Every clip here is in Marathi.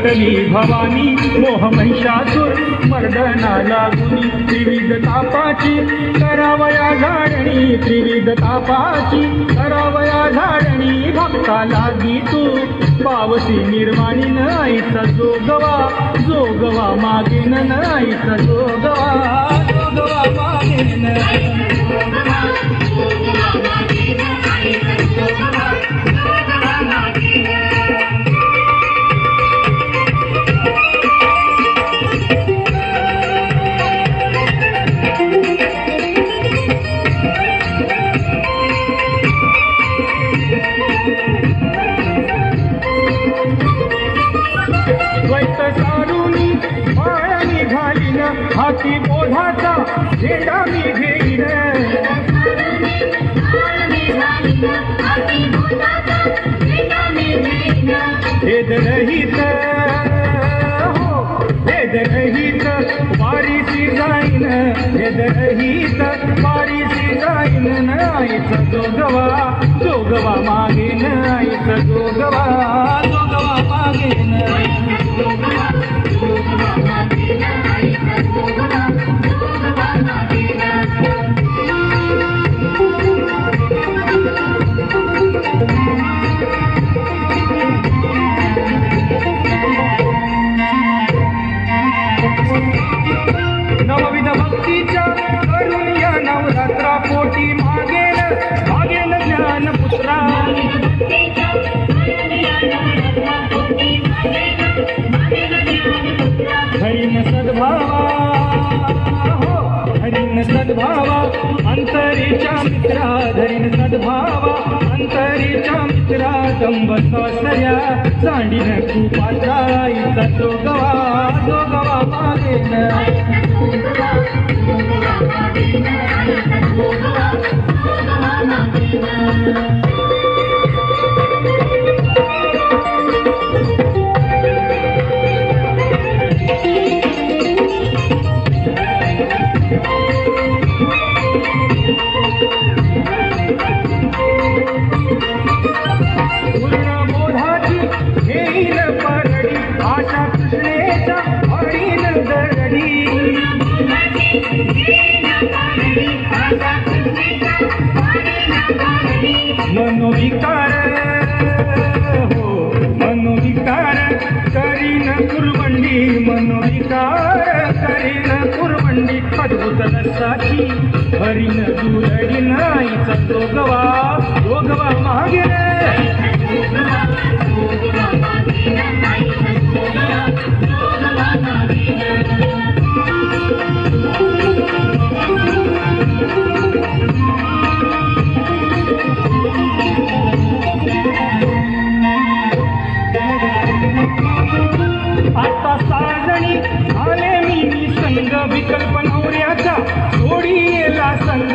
पेटली भवानी मोह महिषासुर मर्दना लागुनी त्रिविध तापाची करावया झाडणी त्रिविध तापाची करावया झाडणी भक्ता लागी तू पावसी निर्वाणी न आईचा जोगवा मागेन न आईचा जोगवा मागेन हाती बोधाचा झेंडा मी घेईन भेद रहित वारीसी जाईन भेद रहित वारीसी जाईन न आईचा जोगवा मागेन आईचा जोगवा मागेन नवविध भक्तीच्या करून या नवरात्रा पोटी मागेन ज्ञान पुत्रा हरिन सद्भावा अंतरीच्या मित्रा धरीन सद्भावा अंतरीच्या मित्रा दंब सासऱ्या सांडीन कुपात्रा आईचा जोगवा मागेन मनोविकार करीन कुरवंडी अद्भुत रसाची हरीन दुरडी नाईचा जोगवा मागे आता साजणी आले मी संग विकल्प नवऱ्याचा थोडी येला संग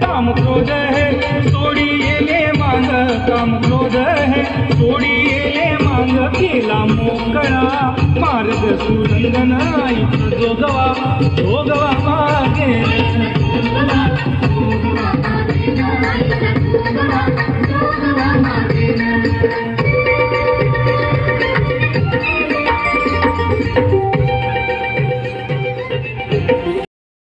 काम क्रोध है थोडी येले मांग काम क्रोध है थोडी येले मांग केला मोकळा मार्ग सुरंगना जोगवा